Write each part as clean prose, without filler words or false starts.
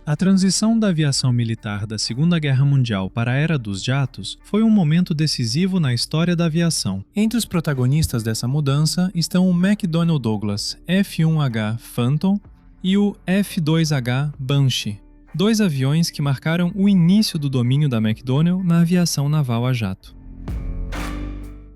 A transição da aviação militar da Segunda Guerra Mundial para a era dos jatos foi um momento decisivo na história da aviação. Entre os protagonistas dessa mudança estão o McDonnell Douglas F-1H Phantom e o F-2H Banshee, dois aviões que marcaram o início do domínio da McDonnell na aviação naval a jato.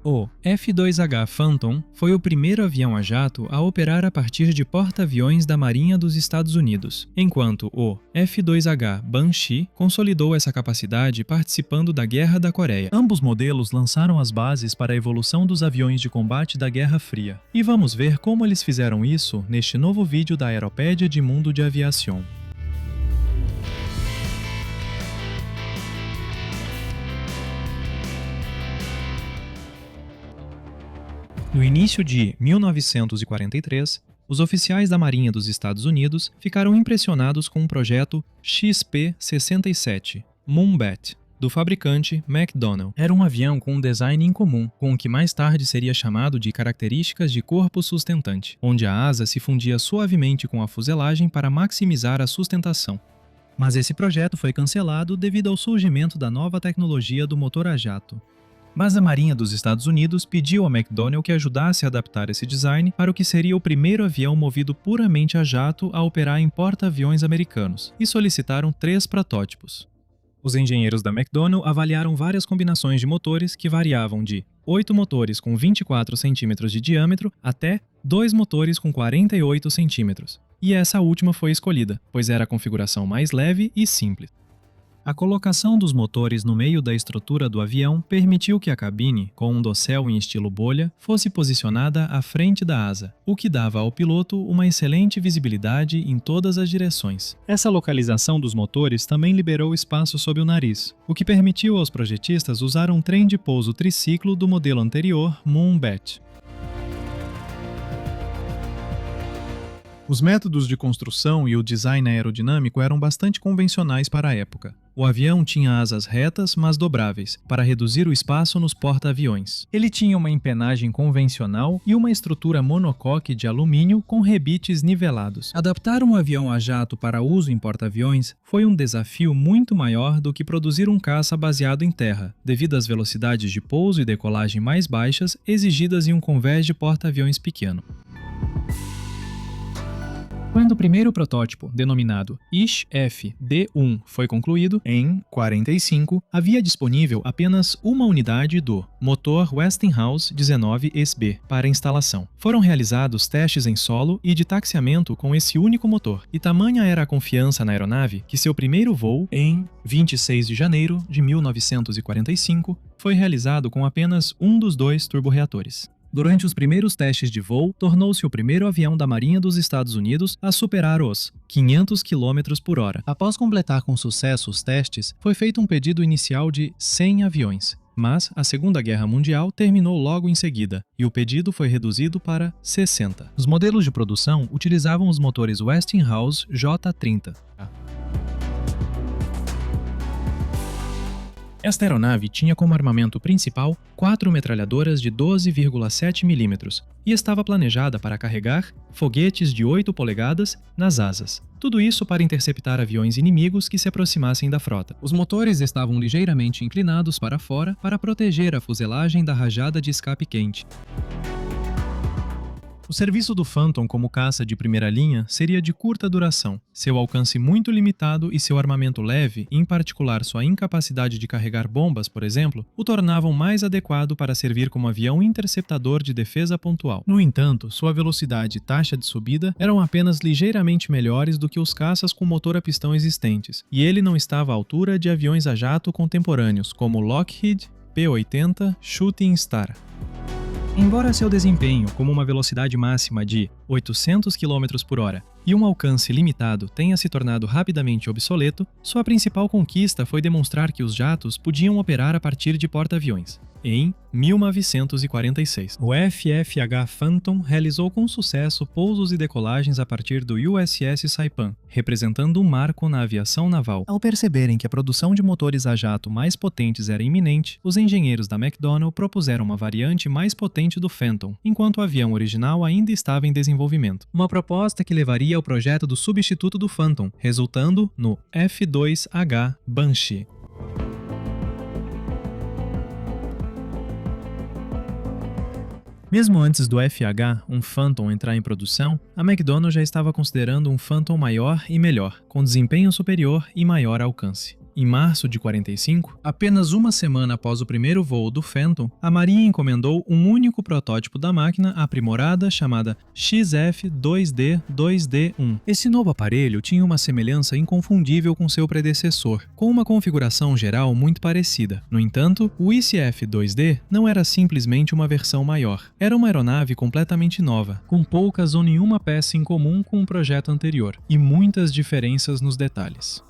O F-2H Phantom foi o primeiro avião a jato a operar a partir de porta-aviões da Marinha dos Estados Unidos, enquanto o F-2H Banshee consolidou essa capacidade participando da Guerra da Coreia. Ambos modelos lançaram as bases para a evolução dos aviões de combate da Guerra Fria. E vamos ver como eles fizeram isso neste novo vídeo da Aeropédia de Mundo de Aviação. No início de 1943, os oficiais da Marinha dos Estados Unidos ficaram impressionados com o projeto XP-67, Moonbat, do fabricante McDonnell. Era um avião com um design incomum, com o que mais tarde seria chamado de características de corpo sustentante, onde a asa se fundia suavemente com a fuselagem para maximizar a sustentação. Mas esse projeto foi cancelado devido ao surgimento da nova tecnologia do motor a jato. Mas a Marinha dos Estados Unidos pediu ao McDonnell que ajudasse a adaptar esse design para o que seria o primeiro avião movido puramente a jato a operar em porta-aviões americanos, e solicitaram 3 protótipos. Os engenheiros da McDonnell avaliaram várias combinações de motores que variavam de 8 motores com 24 centímetros de diâmetro até 2 motores com 48 centímetros. E essa última foi escolhida, pois era a configuração mais leve e simples. A colocação dos motores no meio da estrutura do avião permitiu que a cabine, com um dossel em estilo bolha, fosse posicionada à frente da asa, o que dava ao piloto uma excelente visibilidade em todas as direções. Essa localização dos motores também liberou espaço sob o nariz, o que permitiu aos projetistas usar um trem de pouso triciclo do modelo anterior Moonbat. Os métodos de construção e o design aerodinâmico eram bastante convencionais para a época. O avião tinha asas retas, mas dobráveis, para reduzir o espaço nos porta-aviões. Ele tinha uma empenagem convencional e uma estrutura monocoque de alumínio com rebites nivelados. Adaptar um avião a jato para uso em porta-aviões foi um desafio muito maior do que produzir um caça baseado em terra, devido às velocidades de pouso e decolagem mais baixas exigidas em um convés de porta-aviões pequeno. Quando o primeiro protótipo, denominado ISH-F-D1, foi concluído, em 1945, havia disponível apenas uma unidade do motor Westinghouse 19SB para instalação. Foram realizados testes em solo e de taxiamento com esse único motor, e tamanha era a confiança na aeronave que seu primeiro voo, em 26 de janeiro de 1945, foi realizado com apenas um dos 2 turborreatores. Durante os primeiros testes de voo, tornou-se o primeiro avião da Marinha dos Estados Unidos a superar os 500 km por hora. Após completar com sucesso os testes, foi feito um pedido inicial de 100 aviões. Mas a Segunda Guerra Mundial terminou logo em seguida, e o pedido foi reduzido para 60. Os modelos de produção utilizavam os motores Westinghouse J-30. Esta aeronave tinha como armamento principal 4 metralhadoras de 12,7 mm e estava planejada para carregar foguetes de 8 polegadas nas asas. Tudo isso para interceptar aviões inimigos que se aproximassem da frota. Os motores estavam ligeiramente inclinados para fora para proteger a fuselagem da rajada de escape quente. O serviço do Phantom como caça de primeira linha seria de curta duração. Seu alcance muito limitado e seu armamento leve, em particular sua incapacidade de carregar bombas, por exemplo, o tornavam mais adequado para servir como avião interceptador de defesa pontual. No entanto, sua velocidade e taxa de subida eram apenas ligeiramente melhores do que os caças com motor a pistão existentes, e ele não estava à altura de aviões a jato contemporâneos, como o Lockheed P-80 Shooting Star. Embora seu desempenho, como uma velocidade máxima de 800 km por hora e um alcance limitado tenha se tornado rapidamente obsoleto, sua principal conquista foi demonstrar que os jatos podiam operar a partir de porta-aviões. Em 1946, o FFH Phantom realizou com sucesso pousos e decolagens a partir do USS Saipan, representando um marco na aviação naval. Ao perceberem que a produção de motores a jato mais potentes era iminente, os engenheiros da McDonnell propuseram uma variante mais potente do Phantom, enquanto o avião original ainda estava em desenvolvimento. Uma proposta que levaria ao projeto do substituto do Phantom, resultando no F-2H Banshee. Mesmo antes do FH, um Phantom, entrar em produção, a McDonnell já estava considerando um Phantom maior e melhor, com desempenho superior e maior alcance. Em março de 45, apenas uma semana após o primeiro voo do Phantom, a Marinha encomendou um único protótipo da máquina aprimorada chamada XF-2D-2D1. Esse novo aparelho tinha uma semelhança inconfundível com seu predecessor, com uma configuração geral muito parecida. No entanto, o ICF-2D não era simplesmente uma versão maior. Era uma aeronave completamente nova, com poucas ou nenhuma peça em comum com o projeto anterior, e muitas diferenças nos detalhes.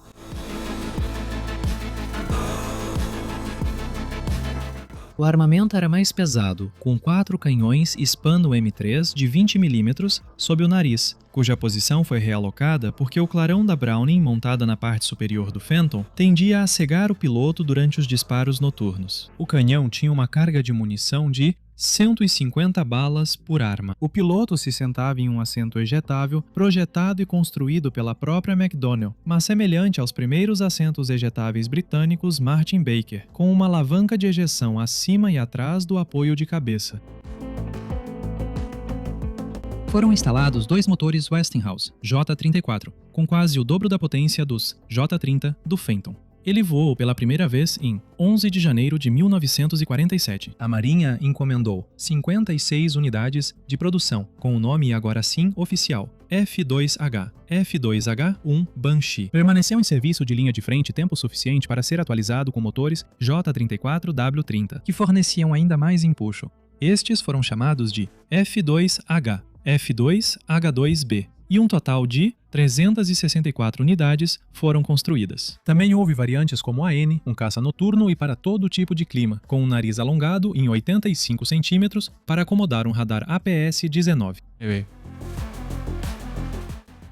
O armamento era mais pesado, com 4 canhões Spano M3 de 20 mm sob o nariz, cuja posição foi realocada porque o clarão da Browning, montada na parte superior do Phantom, tendia a cegar o piloto durante os disparos noturnos. O canhão tinha uma carga de munição de 150 balas por arma. O piloto se sentava em um assento ejetável, projetado e construído pela própria McDonnell, mas semelhante aos primeiros assentos ejetáveis britânicos Martin Baker, com uma alavanca de ejeção acima e atrás do apoio de cabeça. Foram instalados 2 motores Westinghouse J-34, com quase o dobro da potência dos J-30 do Phantom. Ele voou pela primeira vez em 11 de janeiro de 1947. A Marinha encomendou 56 unidades de produção, com o nome agora sim oficial, F-2H, F-2H-1 Banshee. Permaneceu em serviço de linha de frente tempo suficiente para ser atualizado com motores J-34W30, que forneciam ainda mais empuxo. Estes foram chamados de F-2H, F-2H-2B, e um total de 364 unidades foram construídas. Também houve variantes como a N, um caça noturno e para todo tipo de clima, com um nariz alongado em 85 cm para acomodar um radar APS-19.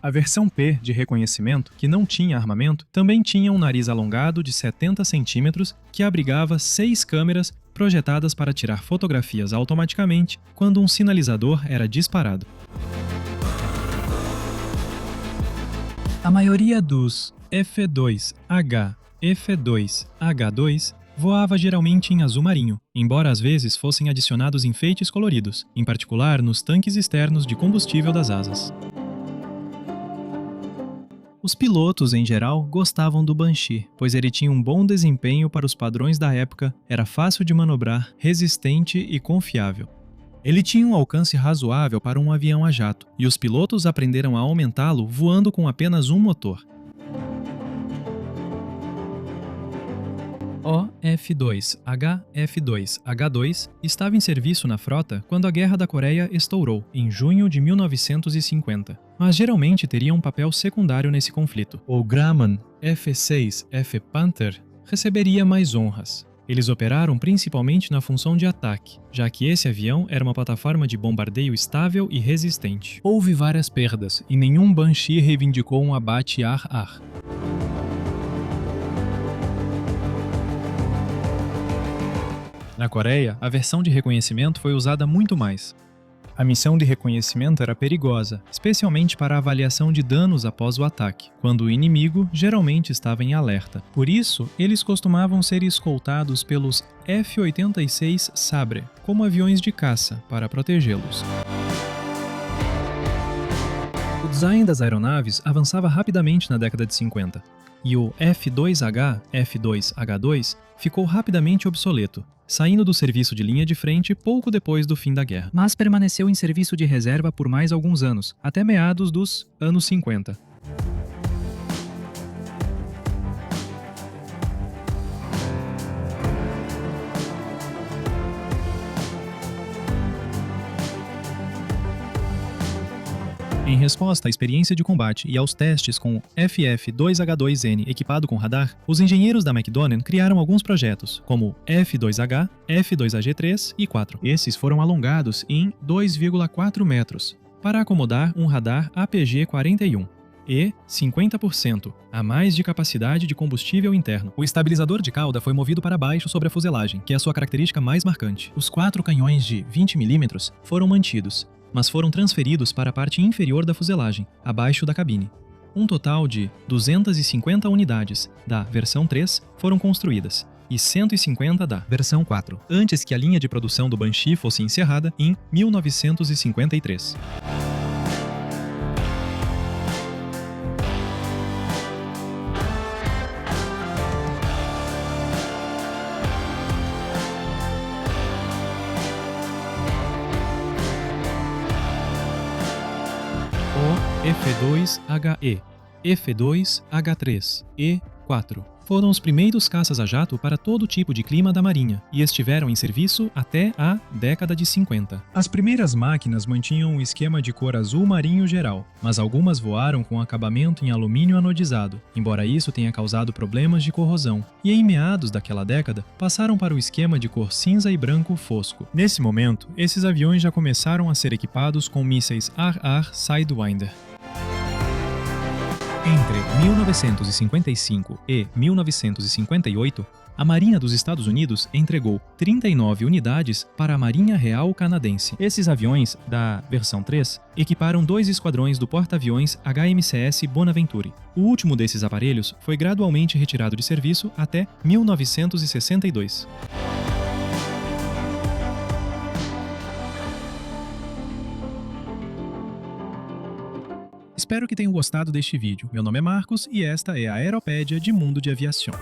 A versão P de reconhecimento, que não tinha armamento, também tinha um nariz alongado de 70 cm que abrigava 6 câmeras projetadas para tirar fotografias automaticamente quando um sinalizador era disparado. A maioria dos F-2H, F-2H2 voava geralmente em azul marinho, embora às vezes fossem adicionados enfeites coloridos, em particular nos tanques externos de combustível das asas. Os pilotos, em geral, gostavam do Banshee, pois ele tinha um bom desempenho para os padrões da época, era fácil de manobrar, resistente e confiável. Ele tinha um alcance razoável para um avião a jato, e os pilotos aprenderam a aumentá-lo voando com apenas um motor. O F-2H, F-2H2 estava em serviço na frota quando a Guerra da Coreia estourou, em junho de 1950, mas geralmente teria um papel secundário nesse conflito. O Grumman F-6F Panther receberia mais honras. Eles operaram principalmente na função de ataque, já que esse avião era uma plataforma de bombardeio estável e resistente. Houve várias perdas, e nenhum Banshee reivindicou um abate ar-ar. Na Coreia, a versão de reconhecimento foi usada muito mais. A missão de reconhecimento era perigosa, especialmente para a avaliação de danos após o ataque, quando o inimigo geralmente estava em alerta. Por isso, eles costumavam ser escoltados pelos F-86 Sabre, como aviões de caça, para protegê-los. O design das aeronaves avançava rapidamente na década de 50, e o F-2H, F-2H2 ficou rapidamente obsoleto, saindo do serviço de linha de frente pouco depois do fim da guerra. Mas permaneceu em serviço de reserva por mais alguns anos, até meados dos anos 50. Em resposta à experiência de combate e aos testes com o FF-2H2N equipado com radar, os engenheiros da McDonnell criaram alguns projetos, como F-2H, F-2AG3 e 4. Esses foram alongados em 2,4 metros, para acomodar um radar APG-41 e 50% a mais de capacidade de combustível interno. O estabilizador de cauda foi movido para baixo sobre a fuselagem, que é a sua característica mais marcante. Os 4 canhões de 20 mm foram mantidos, mas foram transferidos para a parte inferior da fuselagem, abaixo da cabine. Um total de 250 unidades da versão 3 foram construídas, e 150 da versão 4, antes que a linha de produção do Banshee fosse encerrada em 1953. O F-2HE, F-2H3 e 4 foram os primeiros caças a jato para todo tipo de clima da Marinha e estiveram em serviço até a década de 50. As primeiras máquinas mantinham um esquema de cor azul marinho geral, mas algumas voaram com acabamento em alumínio anodizado, embora isso tenha causado problemas de corrosão, e em meados daquela década passaram para o esquema de cor cinza e branco fosco. Nesse momento, esses aviões já começaram a ser equipados com mísseis RR Sidewinder. Entre 1955 e 1958, a Marinha dos Estados Unidos entregou 39 unidades para a Marinha Real Canadense. Esses aviões, da versão 3, equiparam 2 esquadrões do porta-aviões HMCS Bonaventure. O último desses aparelhos foi gradualmente retirado de serviço até 1962. Espero que tenham gostado deste vídeo. Meu nome é Marcos e esta é a Aeropédia de Mundo de Aviação.